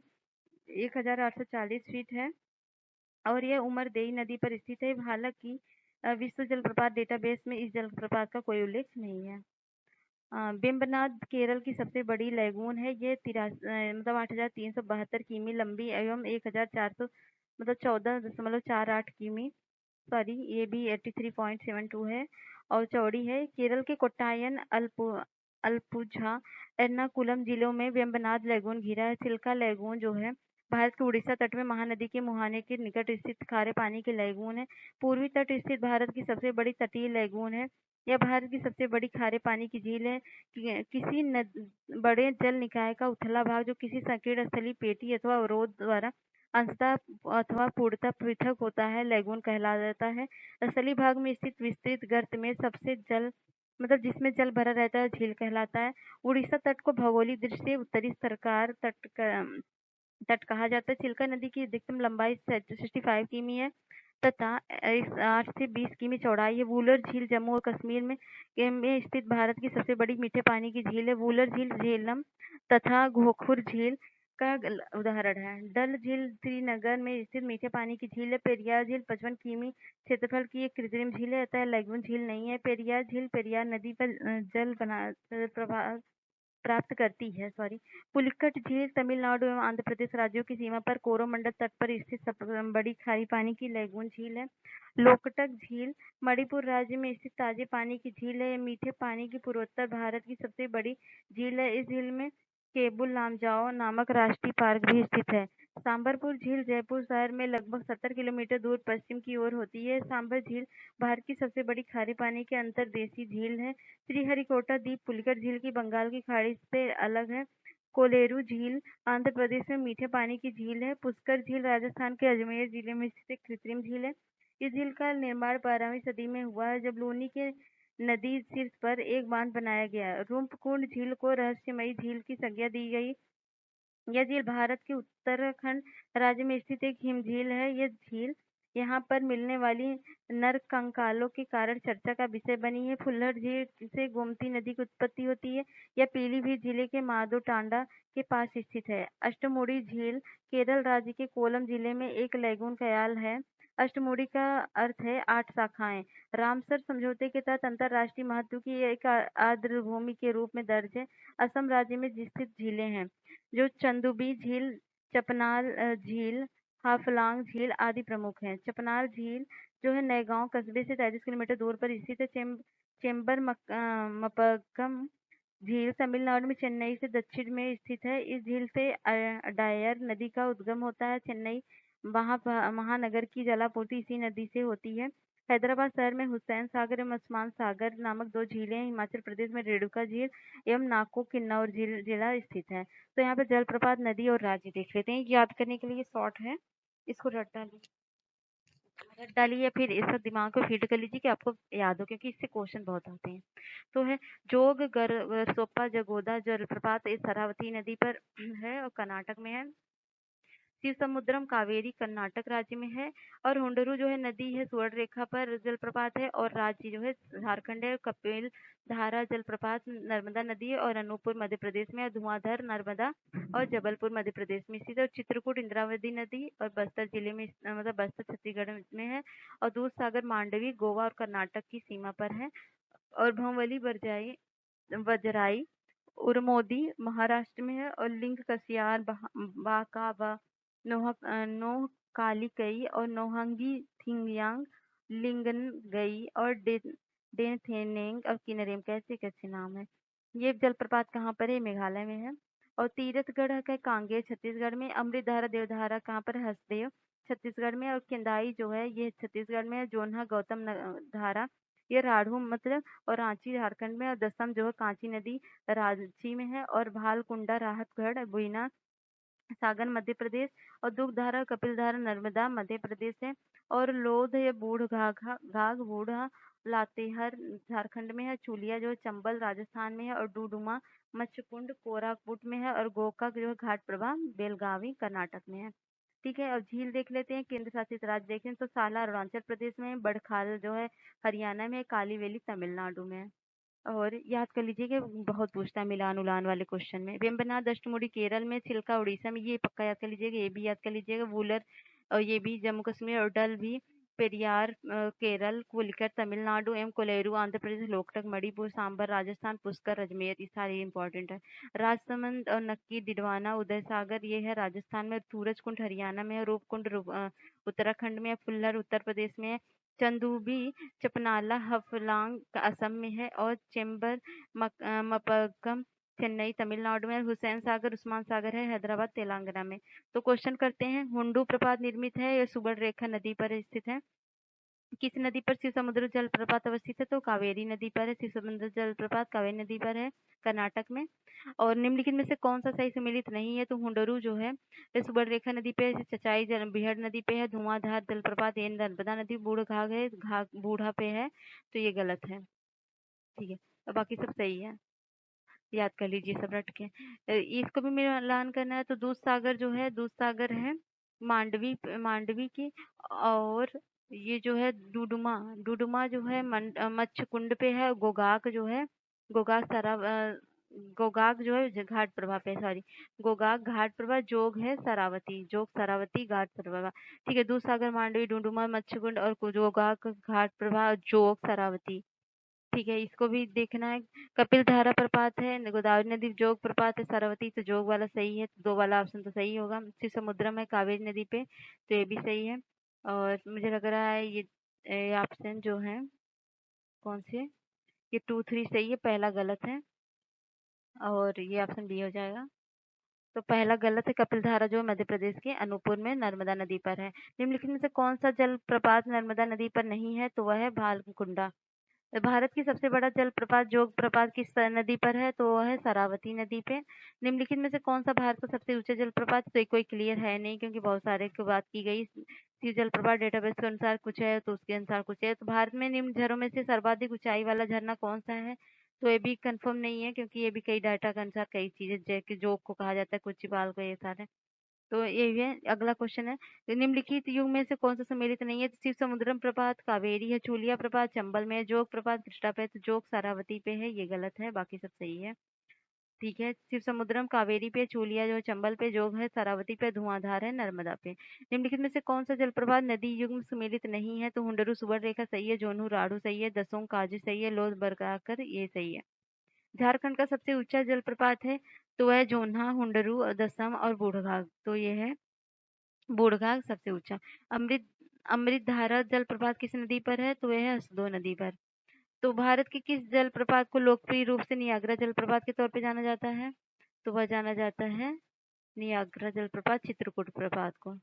1840 फीट है और यह उमरदेई नदी पर स्थित है। हालांकि विश्व जलप्रपात डेटाबेस में इस जलप्रपात का कोई उल्लेख नहीं है। बिम्बनाद केरल की सबसे बड़ी लैगून है। ये मतलब 8,372 किमी लंबी एवं 1,400 मतलब 14.48 किमी, सॉरी ये भी 83.72 है और चौड़ी है। केरल के कोट्टायन अलपुझा एर्नाकुलम जिलों में वेम्बनाड लैगून घिरा है। चिल्का लैगून जो है भारत के उड़ीसा तट में महानदी के मुहाने के निकट स्थित खारे पानी के लैगून है। पूर्वी तट स्थित भारत की सबसे बड़ी तटीय लैगून है। यह भारत की सबसे बड़ी खारे पानी की झील है। किसी बड़े जल निकाय का उथला भाग जो किसी संकीर्ण स्थलीय पेटी अथवा अवरोध द्वारा अंशतः अथवा पूर्णतः पृथक होता है लैगून कहलाता है। स्थलीय भाग में स्थित विस्तृत गर्त में सबसे जल मतलब जिसमें जल भरा रहता है झील कहलाता है। उड़ीसा तट को भौगोलिक दृष्टि से उत्तरी सरकार तट कहा जाता है। चिल्का नदी की अधिकतम लंबाई 65 किमी है तथा 8 से 20 किमी चौड़ाई है। वूलर झील जम्मू और कश्मीर में स्थित भारत की सबसे बड़ी मीठे पानी की झील है। वूलर झील झेलम तथा घोखुर झील का उदाहरण है। डल झील श्रीनगर में स्थित मीठे पानी की झील है। पेरियार झील 55 किमी क्षेत्रफल की एक कृत्रिम झील है अतः लैगून झील नहीं है। पेरियार झील पेरियार नदी पर जल प्रवाह प्राप्त करती है। पुलिकट झील तमिलनाडु एवं आंध्र प्रदेश राज्यों की सीमा पर कोरोमंडल तट पर स्थित बड़ी खारी पानी की लैगून झील है। लोकटक झील मणिपुर राज्य में स्थित ताजे पानी की झील है। मीठे पानी की पूर्वोत्तर भारत की सबसे बड़ी झील है। इस झील में केबुल लामजाओ नामक राष्ट्रीय पार्क भी स्थित है। सांबरपुर झील जयपुर शहर में लगभग 70 किलोमीटर दूर पश्चिम की ओर होती है। सांबर झील भारत की सबसे बड़ी खारे पानी की अंतर्देशीय झील है। श्रीहरिकोटा द्वीप पुलिकट झील की बंगाल की खाड़ी से अलग है। कोलेरू झील आंध्र प्रदेश में मीठे पानी की झील है। पुष्कर झील राजस्थान के अजमेर जिले में स्थित एक कृत्रिम झील है। इस झील का निर्माण 12वीं सदी में हुआ है, जब लूनी के नदी शीर्ष पर एक बांध बनाया गया। रूपकुंड झील को रहस्यमयी झील की संज्ञा दी गई। यह झील भारत के उत्तराखंड राज्य में स्थित एक हिमझील है। यह झील यहाँ पर मिलने वाली नरकंकालों के कारण चर्चा का विषय बनी है। फुल्लर झील से गोमती नदी की उत्पत्ति होती है। यह पीलीभीत जिले के माधो टांडा के पास स्थित है। अष्टमुड़ी झील केरल राज्य के कोलम जिले में एक लैगून कयाल है। अष्टमुड़ी का अर्थ है 8 शाखाएं। रामसर समझौते के तहत अंतरराष्ट्रीय महत्व की एक आर्द्रभूमि के रूप में दर्ज है। असम राज्य में स्थित झीलें हैं जो चंदुबी झील, चपनाल झील, हाफलांग झील आदि प्रमुख हैं। चपनाल झील जो है नयगांव कस्बे से 33 किलोमीटर दूर पर स्थित है। चेम्बर मपक्कम झील तमिलनाडु में चेन्नई से दक्षिण में स्थित है। इस झील से अडायर नदी का उद्गम होता है। चेन्नई महानगर की जलापूर्ति इसी नदी से होती है। हैदराबाद शहर में हुसैन सागर एवं उस्मान सागर नामक 2 झीलें हैं। हिमाचल प्रदेश में रेणुका झील एवं नाको किन्नौर झील जिला स्थित है। तो यहाँ पे जलप्रपात, नदी और राज्य देख लेते हैं। याद करने के लिए शॉर्ट है, इसको रट डालिए या फिर इसका दिमाग को फीड कर लीजिए कि आपको याद हो, क्योंकि इससे क्वेश्चन बहुत आते हैं। तो है जोग सोप्पा जगोदा जलप्रपात इस शरावती नदी पर है और कर्नाटक में है। शिव समुद्रम कावेरी कर्नाटक राज्य में है। और हुंडरू जो है नदी है सुवर्ण रेखा पर जलप्रपात है। और राज्य जो है झारखंड है। कपिल धारा जलप्रपात नर्मदा नदी है और अनूपपुर मध्य प्रदेश में है। धुआंधार नर्मदा और जबलपुर मध्य प्रदेश में स्थित है। और चित्रकूट इंद्रावती नदी और बस्तर जिले में मतलब बस्तर छत्तीसगढ़ में है। और दूध सागर मांडवी गोवा और कर्नाटक की सीमा पर है। और भंवली बरजाई वजराई उरमोदी महाराष्ट्र में है। और लिंग कसियार बाका नोहकालिकई और नोहंगी थिंगयांग लिंगनगई और डेनथेनेंग और किन्नरेम, कैसे कैसे नाम है। ये जलप्रपात कहाँ पर है? मेघालय में है। और तीरथगढ़ का कांगेर छत्तीसगढ़ में। अमृतधारा देवधारा कहाँ पर है? हसदेव छत्तीसगढ़ में। और केंदाई जो है ये छत्तीसगढ़ में है। जोन्हा गौतम धारा ये राढ़ू मतलब और रांची झारखंड में। और दसम जो है कांची नदी रांची में है। और भालकुंडा राहतगढ़ बुइना सागर मध्य प्रदेश। और दुगधारा कपिलधारा नर्मदा मध्य प्रदेश है। और लोध या बूढ़ घाघ घाघ बूढ़ा लातेहर झारखंड में है। चूलिया जो है चंबल राजस्थान में है। और डुडुमा मच्छकुंड कोरापुट में है। और गोकाक जो है घाट प्रभा बेलगावी कर्नाटक में है। ठीक है। और झील देख लेते हैं। केंद्र शासित राज्य देखें तो साला अरुणाचल प्रदेश में है। बड़खाल जो है हरियाणा में है। काली वैली तमिलनाडु में है। और याद कर लीजिए कि बहुत पूछता है मिलान उलान वाले क्वेश्चन में। वेम्बनाथ अष्टमुड़ी केरल में। चिल्का उड़ीसा में, ये पक्का याद कर लीजिएगा। ये भी याद कर लीजिएगा। वूलर और ये भी जम्मू कश्मीर। और डल भी पेरियार केरल। पुलिकट तमिलनाडु एवं कोलेरू आंध्र प्रदेश। लोकटक मणिपुर। सांबर राजस्थान। पुष्कर अजमेर, ये सारे इंपॉर्टेंट है। राजसमंद और नक्की डिडवाना उदय सागर ये है राजस्थान में। सूरज कुंड हरियाणा में है। रूपकुंड उत्तराखंड में है। फुल्लर उत्तर प्रदेश में है। चंदूबी चपनाला हफलांग असम में है। और चेम्बर मपक्कम चेन्नई तमिलनाडु में। हुसैन सागर उस्मान सागर है हैदराबाद तेलंगाना में। तो क्वेश्चन करते हैं। हुंडू प्रपात निर्मित है या सुवर्ण रेखा नदी पर स्थित है? किस नदी पर शिव समुद्र जलप्रपात अवस्थित है? तो कावेरी नदी पर है। शिव समुद्र जलप्रपात कावेरी नदी पर है कर्नाटक में। और निम्नलिखित में से कौन सा सही सम्मिलित नहीं है? तो हुंडरू जो है सुवर्ण रेखा नदी पे है। चचाई बिहड़ नदी पे है। धुआंधार जलप्रपात ये नर्मदा नदी बूढ़ घाघ है घाघ बूढ़ा पे है। तो ये गलत है। ठीक है। और बाकी सब सही है। याद कर लीजिए सब रट के। इसको भी मिलान करना है तो दूध सागर जो है दूध सागर है मांडवी मांडवी की। और ये जो है डुडुमा डुडुमा जो है मच्छ कुंड पे है। गोगाक जो है गोगाक गोगाक जो है घाट प्रभा पे, सॉरी गोगाक घाट प्रभा। जोग है सरावती, जोग सरावती घाट प्रभा। ठीक है। दूध सागर मांडवी डुडुमा मच्छ कुंड और जोगाक घाट प्रभा जोग सरावती। ठीक है। इसको भी देखना है। कपिल धारा प्रपात है। गोदावरी नदी जोग प्रपात है। सरवती तो जोग वाला सही है, तो 2 वाला ऑप्शन तो सही होगा। शिव समुद्रम है कावेरी नदी पे, तो ये भी सही है। और मुझे लग रहा है ये ऑप्शन जो है कौन से, ये 2 3 सही है, पहला गलत है। और ये ऑप्शन बी हो जाएगा। तो पहला गलत है, कपिलधारा जो है मध्य प्रदेश के अनूपपुर में नर्मदा नदी पर है। निम्नलिखित में से कौन सा जलप्रपात नर्मदा नदी पर नहीं है? तो वह है भालकुंडा। भारत की सबसे बड़ा जलप्रपात जोग प्रपात किस नदी पर है? तो वह है शरावती नदी पे। निम्नलिखित में से कौन सा भारत का सबसे ऊंचा जलप्रपात? तो ये कोई क्लियर है नहीं, क्योंकि बहुत सारे की बात की गई। इस जलप्रपात डेटाबेस के अनुसार कुछ है तो उसके अनुसार कुछ है। तो भारत में निम्न झरनों में से सर्वाधिक ऊंचाई वाला झरना कौन सा है? तो ये भी कंफर्म नहीं है, क्योंकि ये भी कई डाटा के अनुसार कई चीजें जैसे जोग को कहा जाता है, कुचिबाल को, ये सारे। तो ये है। अगला क्वेश्चन है, निम्नलिखित युग में से कौन सा सम्मिलित नहीं है? तो शिव समुद्रम प्रपात, कावेरी है, चूलिया प्रपात चंबल में है, जोग प्रपात कृष्णा पे है, तो जोग शरावती पे है, ये गलत है, बाकी सब सही है। ठीक है, शिव समुद्रम कावेरी पे, चूलिया जो है चंबल पे, जोग है शरावती पे, धुआंधार है नर्मदा पे। निम्नलिखित में से कौन सा जलप्रपात नदी युग में सम्मिलित नहीं है? तो हुंडरू सुवर्ण रेखा सही है, जोनू राढ़ू सही है, दसों काजू सही है, लोध बरगाकर ये सही है। झारखंड का सबसे ऊंचा जलप्रपात है तो वह जोन्हा, हुंडरू, दसम और बूढ़घाघ, तो ये है बूढ़घाघ सबसे ऊंचा। अमृत अमृत धारा जलप्रपात किस नदी पर है? तो यह है हसदो नदी पर। तो भारत के किस जलप्रपात को लोकप्रिय रूप से नियाग्रा जलप्रपात के तौर पे जाना जाता है? तो वह जाना जाता है नियाग्रा जलप्रपात, चित्रकूट प्रपात को।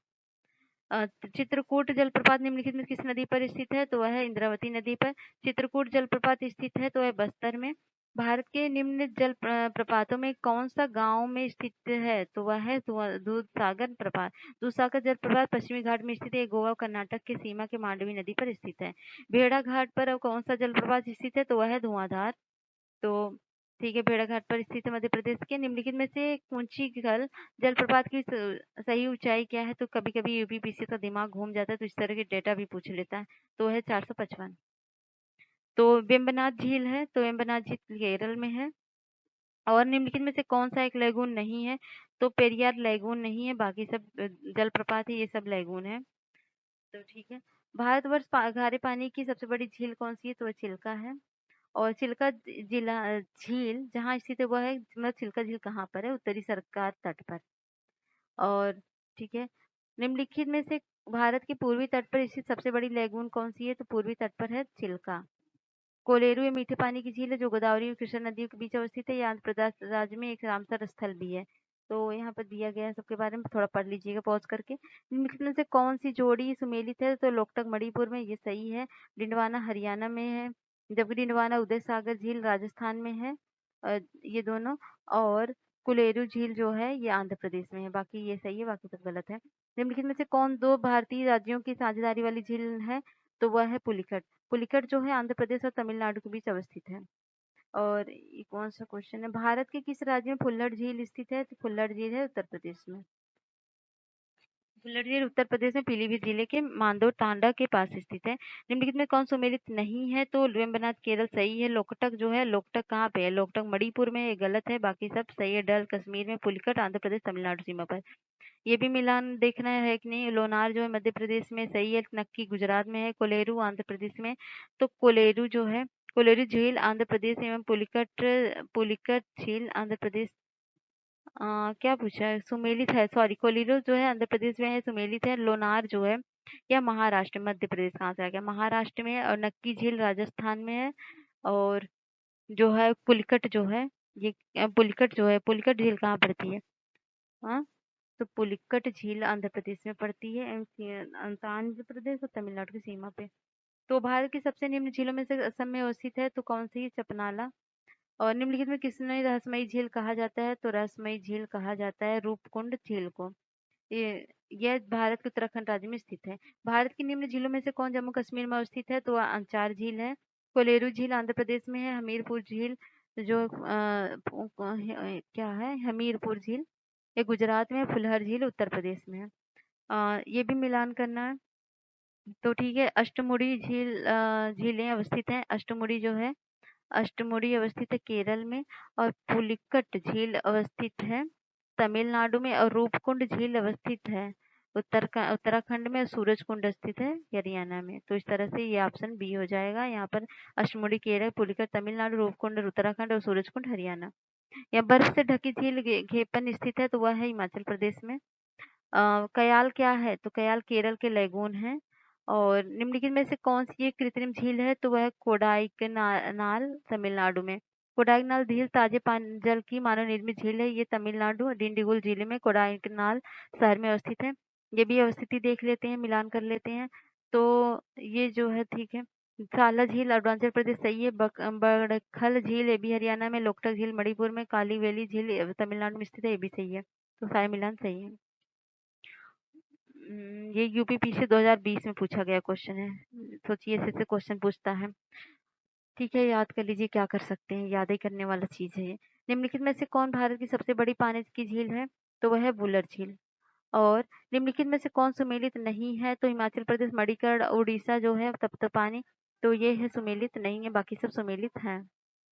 चित्रकूट जलप्रपात निम्नलिखित में किस नदी पर स्थित है? तो वह है इंद्रावती नदी पर। चित्रकूट जलप्रपात स्थित है तो वह बस्तर में। भारत के निम्न जल प्रपातों में कौन सा गांव में स्थित है? तो वह है दूधसागर प्रपात। दूधसागर जलप्रपात पश्चिमी घाट में स्थित है, गोवा कर्नाटक के सीमा के मांडवी नदी पर स्थित है। भेड़ा घाट पर अब कौन सा जलप्रपात स्थित है? तो वह है धुआंधार। तो ठीक है, भेड़ाघाट पर स्थित है मध्य प्रदेश के। निम्नलिखित में से कुंचिकल जलप्रपात की सही ऊंचाई क्या है? तो कभी कभी यूपीपीसी का दिमाग घूम जाता है, तो इस तरह के डेटा भी पूछ लेता है। तो है 455। तो वेम्बनाथ झील है, तो वेम्बनाथ झील केरल में है। और निम्नलिखित में से कौन सा एक लैगून नहीं है? तो पेरियार लैगून नहीं है, बाकी सब जलप्रपात है, ये सब लैगून है। तो ठीक है, भारतवर्ष खारे पानी की सबसे बड़ी झील कौन सी है? तो वह चिल्का है। और चिल्का जिला झील जहाँ स्थित है वह है, मतलब चिल्का झील कहाँ पर है? उत्तरी सरकार तट पर। और ठीक है, निम्नलिखित में से भारत के पूर्वी तट पर स्थित सबसे बड़ी लैगून कौन सी है? तो पूर्वी तट पर है चिल्का। कोलेरू ये मीठे पानी की झील है जो गोदावरी और कृष्णा नदियों के बीच अवस्थित है। ये आंध्र प्रदेश राज्य में एक रामसर स्थल भी है। तो यहाँ पर दिया गया है, सबके बारे में थोड़ा पढ़ लीजिएगा पॉज करके। निम्नलिखित में से कौन सी जोड़ी सुमेलित है? तो लोकटक मणिपुर में, ये सही है। डिंडवाना हरियाणा में है, जबकि डिंडवाना उदय सागर झील राजस्थान में है, ये दोनों। और कुलेरू झील जो है ये आंध्र प्रदेश में है। बाकी ये सही है, बाकी सब गलत है। निम्नलिखित में से कौन दो भारतीय राज्यों की साझेदारी वाली झील है? तो वह है पुलिकट। पुलिकट जो है आंध्र प्रदेश और तमिलनाडु के बीच अवस्थित है। और ये कौन सा क्वेश्चन है, भारत के किस राज्य में फुल्लड़ झील स्थित है? तो फुल्लड़ झील है उत्तर प्रदेश में। फुल्लड़ झील उत्तर प्रदेश में पीलीभीत जिले के मांदोर तांडा के पास स्थित है। निम्नलिखित में कौन सुमेलित नहीं है? तो वेम्बनाथ केरल सही है। लोकटक जो है, लोकटक कहाँ पे है? लोकटक मणिपुर में, ये गलत है, बाकी सब सही है। डल कश्मीर में, पुलिकट आंध्र प्रदेश तमिलनाडु सीमा पर। ये भी मिलान देखना है कि नहीं। लोनार जो है मध्य प्रदेश में सही है, नक्की गुजरात में है, कोलेरू आंध्र प्रदेश में। तो कोलेरू जो है, कोलेरू झील आंध्र प्रदेश एवं पुलिकट पुलिकट झील आंध्र प्रदेश। क्या पूछा है? सुमेलित है, सॉरी, कोलेरू जो है आंध्र प्रदेश में है, सुमेलित है। लोनार जो है या महाराष्ट्र, मध्य प्रदेश कहाँ से आ गया? महाराष्ट्र में है। और नक्की झील राजस्थान में है। और जो है पुलिकट जो है, ये पुलिकट जो है, पुलिकट झील कहाँ पड़ती है? हाँ, तो पुलिक्कट झील आंध्र प्रदेश में पड़ती है, आंध्र प्रदेश और तमिलनाडु की सीमा पे। तो भारत की सबसे निम्न झीलों में से असम में अवस्थित है, तो कौन सी है? चपनाला। और निम्नलिखित में किसने रहस्यमयी झील कहा जाता है? तो रहस्यमयी झील कहा जाता है रूपकुंड झील को। ये यह भारत के उत्तराखंड राज्य में स्थित है। भारत की निम्न झीलों में से कौन जम्मू कश्मीर में अवस्थित है? तो अंचार झील है। कोलेरू झील आंध्र प्रदेश में है। हमीरपुर झील जो क्या है, हमीरपुर झील, ये गुजरात में है। फुलहर झील उत्तर प्रदेश में है। ये भी मिलान करना है। तो ठीक है, अष्टमुड़ी झील झीलें अवस्थित हैं। अष्टमुड़ी जो है, अष्टमुड़ी अवस्थित है केरल में। और पुलिकट झील अवस्थित है तमिलनाडु में। और रूपकुंड झील अवस्थित है उत्तराखंड में। और सूरजकुंड स्थित है हरियाणा में। तो इस तरह से ये ऑप्शन बी हो जाएगा यहाँ पर। अष्टमुड़ी केरल, पुलिकट तमिलनाडु, रूपकुंड उत्तराखंड और सूरजकुंड हरियाणा। या बर्फ से ढकी झील घेपन स्थित है, तो वह है हिमाचल प्रदेश में। कयाल क्या है? तो कयाल केरल के लैगून है। और निम्नलिखित में से कौन सी एक कृत्रिम झील है? तो वह कोडाइकनाल तमिलनाडु में। कोडाइकनाल झील ताजे जल की मानव निर्मित झील है। ये तमिलनाडु डिंडीगुल जिले में कोडाइकनाल शहर में अवस्थित है। ये भी अवस्थिति देख लेते हैं, मिलान कर लेते हैं। तो ये जो है ठीक है। साला झील अरुणाचल प्रदेश सही है। बड़खल झील ये भी हरियाणा में, लोकटक झील मणिपुर में, काली वैली झील तमिलनाडु में स्थित है, ये भी सही है। तो सारे मिलान सही है। ये यूपीपीसी 2020 में पूछा गया क्वेश्चन है। सोचिए ऐसे क्वेश्चन पूछता है। ठीक है, याद कर लीजिए, क्या कर सकते हैं, याद ही करने वाला चीज है ये। निम्नलिखित में से कौन भारत की सबसे बड़ी पानी की झील है? तो वह है बुलर झील। और निम्नलिखित में से कौन सुमेलित नहीं है? तो हिमाचल प्रदेश, मणिकर्ण, उड़ीसा जो है तप्तपानी, तो ये है सुमेलित नहीं है, बाकी सब सुमेलित हैं।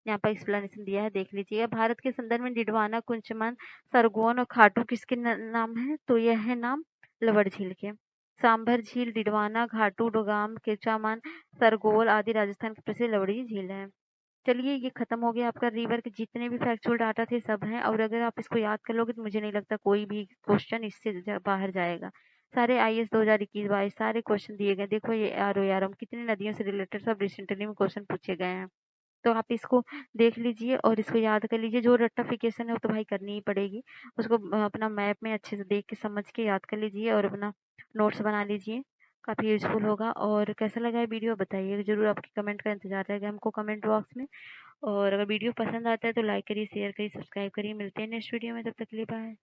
यहाँ पर एक्सप्लेनेशन दिया है, देख लीजिएगा। भारत के संदर्भ में डिडवाना, कुंचमन, सरगोन और खाटू किसके नाम है? तो यह है नाम लवड़ झील के। सांभर झील, डिडवाना, घाटू, डोगाम, केचामान, सरगोल आदि राजस्थान की प्रसिद्ध लवड़ी झील है। चलिए, ये खत्म हो गया आपका रिवर के जितने भी फैक्चुअल डाटा थे सब हैं, और अगर आप इसको याद कर लोगे तो मुझे नहीं लगता कोई भी क्वेश्चन इससे बाहर जाएगा। सारे आईएएस 2021-22 सारे क्वेश्चन दिए गए। देखो ये आरओ कितनी नदियों से रिलेटेड सब रिसेंटली में क्वेश्चन पूछे गए हैं। तो आप इसको देख लीजिए और इसको याद कर लीजिए। जो रट्टाफिकेशन है वो तो भाई करनी ही पड़ेगी। उसको अपना मैप में अच्छे से देख के समझ के याद कर लीजिए और अपना नोट्स बना लीजिए। काफ़ी यूज़फुल होगा। और कैसा लगा है वीडियो बताइए ज़रूर, आपकी कमेंट का इंतज़ार रहेगा हमको कमेंट बॉक्स में। और अगर वीडियो पसंद आता है तो लाइक करिए, शेयर करिए, सब्सक्राइब करिए। मिलते हैं नेक्स्ट वीडियो में, तब तक के लिए बाय।